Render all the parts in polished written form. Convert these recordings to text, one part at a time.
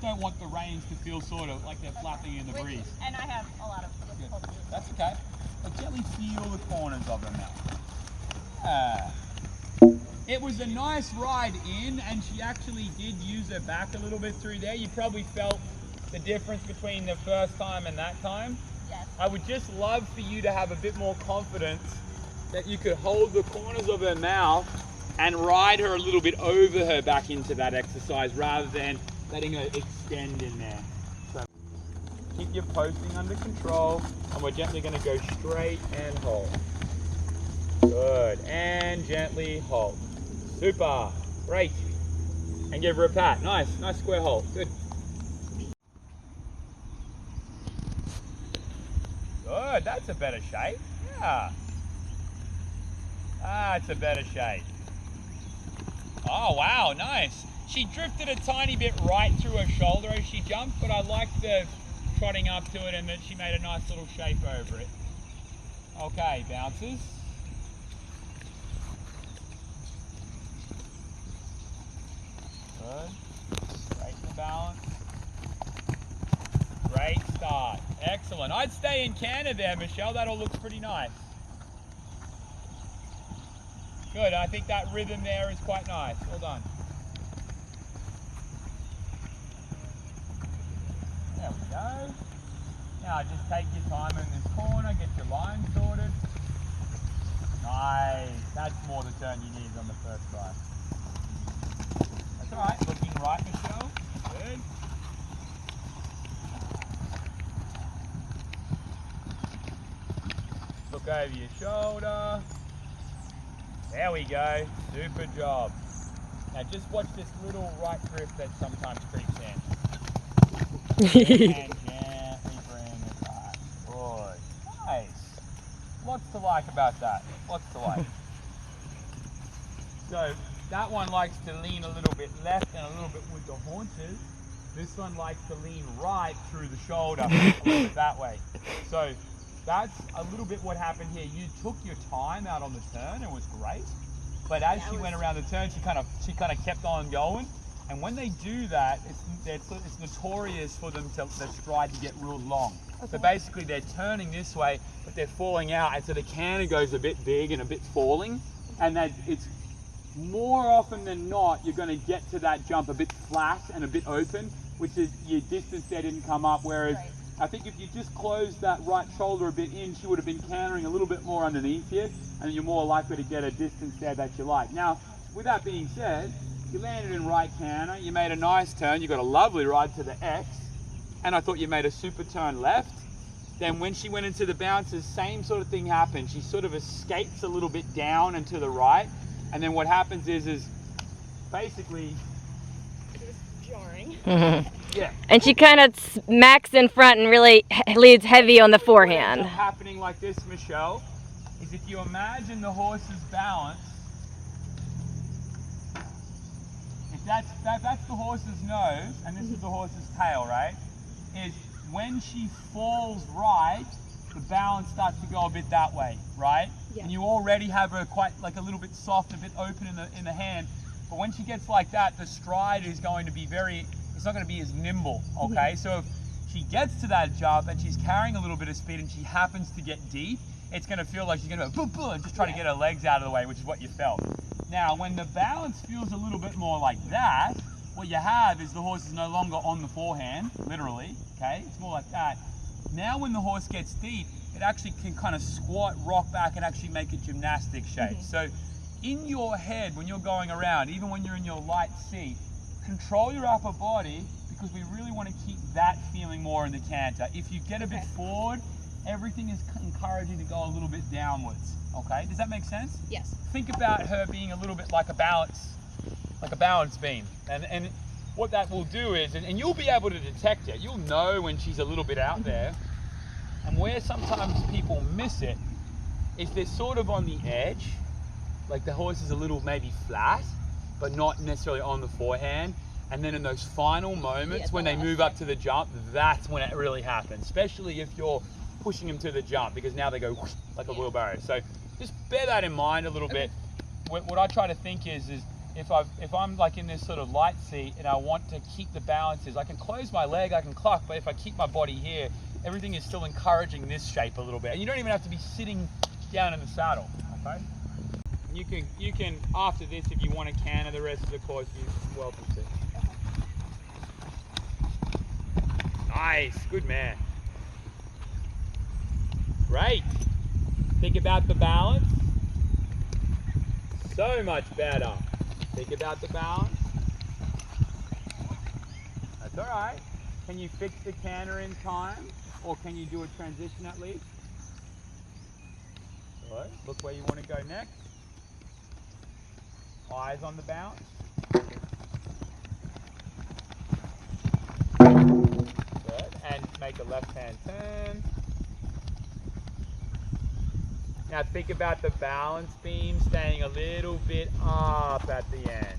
just don't want the reins to feel sort of like they're flapping in the breeze. And I have a lot of difficulty. That's okay. But gently feel the corners of her mouth. It was a nice ride in, and she actually did use her back a little bit through there. You probably felt the difference between the first time and that time. Yes. I would just love for you to have a bit more confidence that you could hold the corners of her mouth and ride her a little bit over her back into that exercise rather than letting her extend in there. So keep your posting under control, and we're gently going to go straight and hold. Good, and gently hold. Super, great. And give her a pat. Nice square hold. Good. Good, that's a better shape. Yeah. That's a better shape. Oh, wow, nice. She drifted a tiny bit right through her shoulder as she jumped, but I liked the trotting up to it and that she made a nice little shape over it. Okay, bounces. Good. Straighten the balance. Great start. Excellent. I'd stay in canter there, Michelle. That all looks pretty nice. Good. I think that rhythm there is quite nice. Well done. There we go. Now just take your time in this corner, get your line sorted. Nice. That's more the turn you need on the first try. That's all right. Looking right, Michelle. Good. Look over your shoulder. There we go. Super job. Now just watch this little right drift that sometimes creeps in. And gently bring it back. Good. Nice. Lots to like about that. Lots to like. So that one likes to lean a little bit left and a little bit with the haunches. This one likes to lean right through the shoulder, a little bit that way. So that's a little bit what happened here. You took your time out on the turn, it was great. But as she went around the turn, she kind of kept on going. And when they do that, it's notorious for them to the stride to get real long. Okay. So basically they're turning this way, but they're falling out, and so the canter goes a bit big and a bit falling. And that it's more often than not, you're going to get to that jump a bit flat and a bit open, which is your distance there didn't come up. Whereas I think if you just closed that right shoulder a bit in, she would have been cantering a little bit more underneath here, and you're more likely to get a distance there that you like. Now, with that being said, you landed in right canter, you made a nice turn, you got a lovely ride to the X, and I thought you made a super turn left. Then when she went into the bounces, same sort of thing happened. She sort of escapes a little bit down and to the right, and then what happens is basically... It was jarring. Yeah. And she kind of smacks in front and really leads heavy on the forehand. What's happening like this, Michelle, is if you imagine the horse's balance, if that's the horse's nose, and this is the horse's tail, right? Is when she falls right, the balance starts to go a bit that way, right? Yeah. And you already have her quite like a little bit soft, a bit open in the hand. But when she gets like that, the stride is going to be it's not going to be as nimble, okay? So if she gets to that jump and she's carrying a little bit of speed and she happens to get deep, it's going to feel like she's going to go boom, boom, and just try to get her legs out of the way, which is what you felt. Now, when the balance feels a little bit more like that, what you have is the horse is no longer on the forehand, literally, okay? It's more like that. Now when the horse gets deep, it actually can kind of squat, rock back, and actually make a gymnastic shape. So in your head, when you're going around, even when you're in your light seat, control your upper body, because we really want to keep that feeling more in the canter. If you get a bit forward, everything is encouraging to go a little bit downwards, okay? Does that make sense? Yes. Think about her being a little bit like a balance beam. And what that will do is, and you'll be able to detect it, you'll know when she's a little bit out there. And where sometimes people miss it is they're sort of on the edge, like the horse is a little maybe flat, but not necessarily on the forehand. And then in those final moments when they move up to the jump, that's when it really happens, especially if you're pushing them to the jump, because now they go whoosh, like a wheelbarrow. So just bear that in mind a little bit. What I try to think is if I'm like in this sort of light seat and I want to keep the balances, I can close my leg, I can cluck, but if I keep my body here, everything is still encouraging this shape a little bit. And you don't even have to be sitting down in the saddle, okay? You can after this, if you want to canter the rest of the course, you're welcome to. Nice, good man. Great. Think about the balance. So much better. Think about the balance. That's all right. Can you fix the canter in time? Or can you do a transition at least? Good. Look where you want to go next. Eyes on the bounce. Good. And make a left-hand turn. Now think about the balance beam staying a little bit up at the end.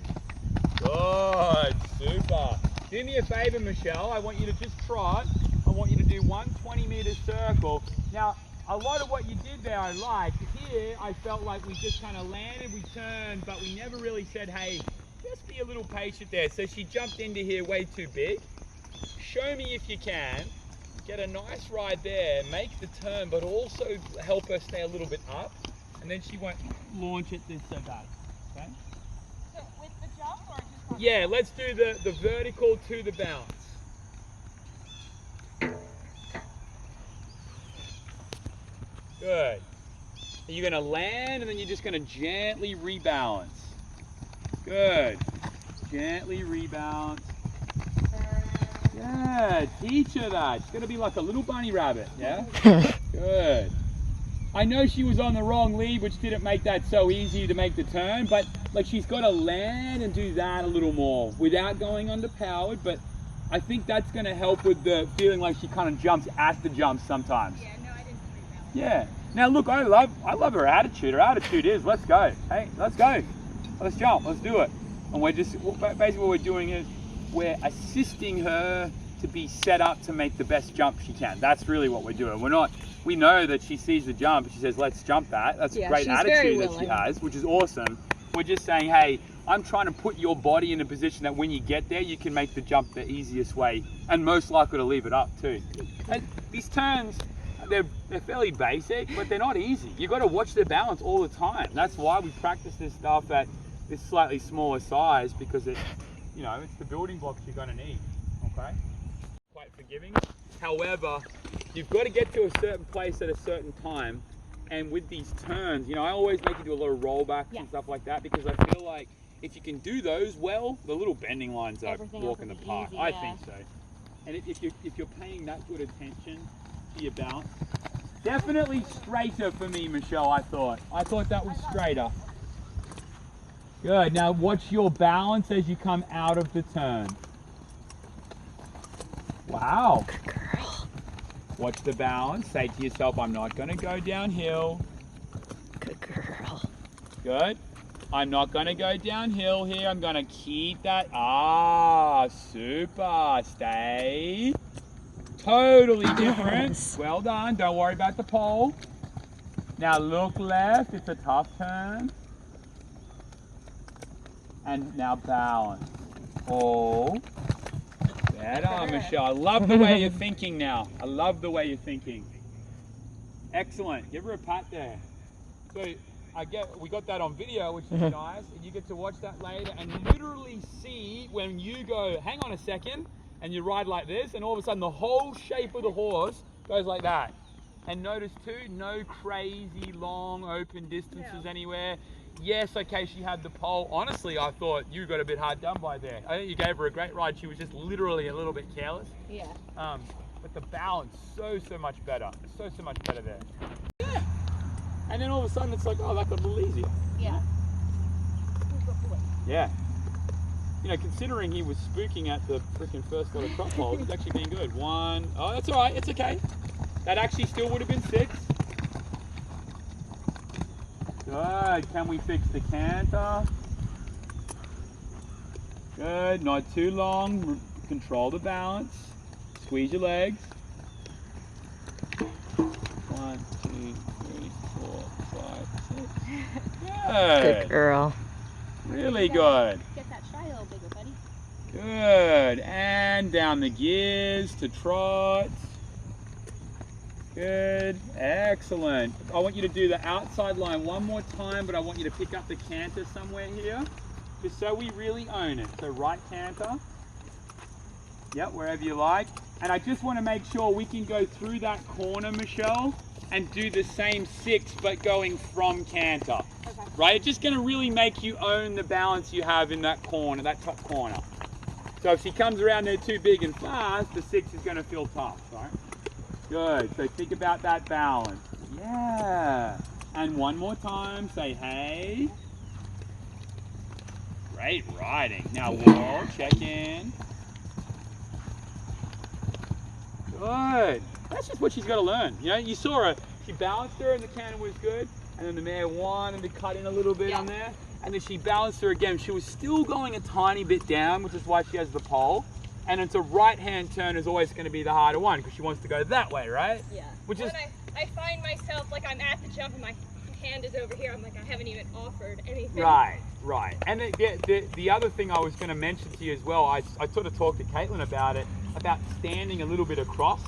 Good, super. Do me a favor, Michelle. I want you to just trot. I want you to do 1 20-meter circle. Now, a lot of what you did there I liked. Here, I felt like we just kind of landed, we turned, but we never really said, hey, just be a little patient there. So she jumped into here way too big. Show me if you can. Get a nice ride there, make the turn, but also help her stay a little bit up, and then she won't launch it this so bad. Okay? So with the jump or just on Yeah, let's do the vertical to the bounce. Good. You're going to land, and then you're just going to gently rebalance. Good. Gently rebalance. Yeah, teach her that. She's going to be like a little bunny rabbit, yeah? Good. I know she was on the wrong lead, which didn't make that so easy to make the turn, but like she's got to land and do that a little more without going underpowered, but I think that's going to help with the feeling like she kind of jumps at the jump sometimes. Yeah, no, I didn't rebalance. Yeah. Now look, I love her attitude. Her attitude is, let's go. Hey, let's go. Let's jump. Let's do it. And we're just, basically what we're doing is we're assisting her to be set up to make the best jump she can. That's really what we're doing. We know that she sees the jump and she says, let's jump that. That's a great attitude that she has, which is awesome. We're just saying, hey, I'm trying to put your body in a position that when you get there, you can make the jump the easiest way and most likely to leave it up too. And these turns, they're fairly basic, but they're not easy. You've got to watch their balance all the time. That's why we practice this stuff at this slightly smaller size, because it's the building blocks you're going to need, okay? Quite forgiving. However, you've got to get to a certain place at a certain time, and with these turns, I always make you do a lot of rollbacks and stuff like that, because I feel like if you can do those well, the little bending lines are walk in the park. Easy, I think so. And if you're paying that good attention to your bounce, definitely straighter for me, Michelle. I thought that was straighter. Good. Now watch your balance as you come out of the turn. Wow. Good girl. Watch the balance. Say to yourself, I'm not going to go downhill. Good girl. Good. I'm not going to go downhill here. I'm going to keep that. Ah, super. Stay. Totally different. Yes. Well done. Don't worry about the pole. Now look left. It's a tough turn. And now balance. Oh. Better, Michelle. I love the way you're thinking now. I love the way you're thinking. Excellent. Give her a pat there. So we got that on video, which is nice, and you get to watch that later and literally see when you go, hang on a second, and you ride like this, and all of a sudden the whole shape of the horse goes like that. And notice too, no crazy long open distances anywhere. Yes, okay, she had the pole. Honestly, I thought you got a bit hard done by there. I think you gave her a great ride. She was just literally a little bit careless. Yeah. But the balance, so much better. So much better there. Yeah. And then all of a sudden it's like, oh, that got a little easier. Yeah. Yeah. Considering he was spooking at the freaking first lot of crop pole, it's actually been good. One. Oh, that's all right. It's okay. That actually still would have been 6. Good. Can we fix the canter? Good. Not too long. Control the balance. Squeeze your legs. 1, 2, 3, 4, 5, 6. Good. Good girl. Really good. Get that stride a little bigger, buddy. Good. And down the gears to trot. Good. Excellent. I want you to do the outside line one more time, but I want you to pick up the canter somewhere here, just so we really own it. So right canter. Yep, wherever you like. And I just want to make sure we can go through that corner, Michelle, and do the same 6, but going from canter. Okay. Right? It's just going to really make you own the balance you have in that corner, that top corner. So if she comes around there too big and fast, the 6 is going to feel tough, right? Good. So think about that balance. Yeah. And one more time, say hey. Great riding. Now wall, check in. Good. That's just what she's got to learn. You know, you saw her, she balanced her and the canter was good, and then the mare wanted to cut in a little bit on there, and then she balanced her again. She was still going a tiny bit down, which is why she has the pole. And it's a right-hand turn is always going to be the harder one because she wants to go that way, right? Yeah. Which is. I find myself like I'm at the jump and my hand is over here. I'm like I haven't even offered anything. Right, right. And the other thing I was going to mention to you as well, I sort of talked to Caitlin about it, about standing a little bit across.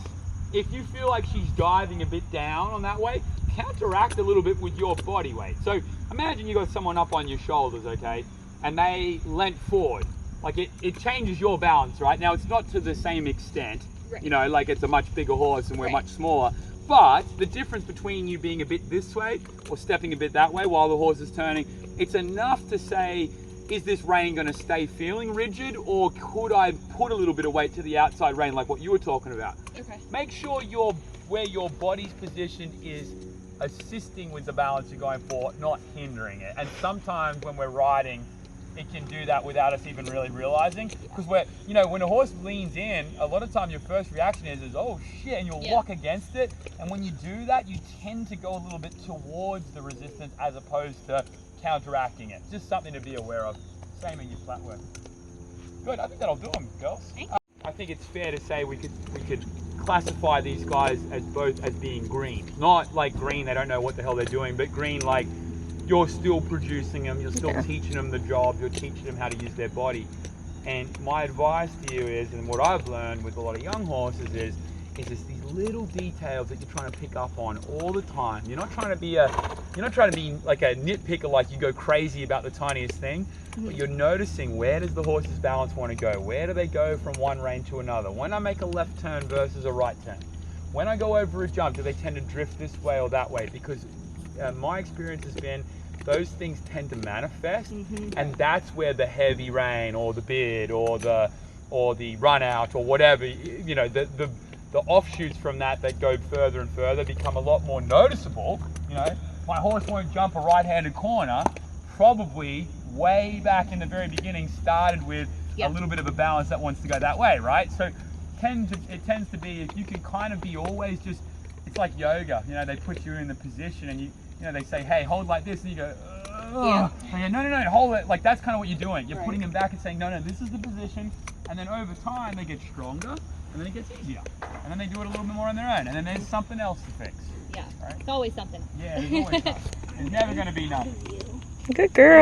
If you feel like she's diving a bit down on that way, counteract a little bit with your body weight. So imagine you got someone up on your shoulders, okay, and they leant forward. Like it changes your balance, right? Now it's not to the same extent, you know, like it's a much bigger horse and we're much smaller. But the difference between you being a bit this way or stepping a bit that way while the horse is turning, it's enough to say, is this rein going to stay feeling rigid, or could I put a little bit of weight to the outside rein like what you were talking about? Okay. Make sure where your body's position is assisting with the balance you're going for, not hindering it. And sometimes when we're riding, it can do that without us even really realizing. Because you know, when a horse leans in, a lot of time your first reaction is oh shit, and you'll walk against it. And when you do that, you tend to go a little bit towards the resistance as opposed to counteracting it. Just something to be aware of. Same in your flat work. Good, I think that'll do them, girls. I think it's fair to say we could classify these guys as both as being green. Not like green, they don't know what the hell they're doing, but green like you're still producing them, you're still teaching them the job, you're teaching them how to use their body. And my advice to you is, and what I've learned with a lot of young horses is just these little details that you're trying to pick up on all the time. You're not trying to be like a nitpicker, like you go crazy about the tiniest thing, but you're noticing where does the horse's balance want to go? Where do they go from one rein to another? When I make a left turn versus a right turn? When I go over a jump, do they tend to drift this way or that way? Because my experience has been those things tend to manifest, and that's where the heavy rein or the bid or the run out or whatever, you know, the offshoots from that go further and further become a lot more noticeable. You know, my horse won't jump a right-handed corner, probably way back in the very beginning started with a little bit of a balance that wants to go that way, right? So it tends to be, if you can kind of be always just, it's like yoga, you know, they put you in the position and you know, they say, hey, hold like this, and you go, and you go, no, hold it. Like that's kind of what you're doing. You're putting them back and saying, no, this is the position. And then over time, they get stronger, and then it gets easier. And then they do it a little bit more on their own. And then there's something else to fix. Yeah, right? it's always something. Yeah, there's always something. There's never going to be nothing. Good girl.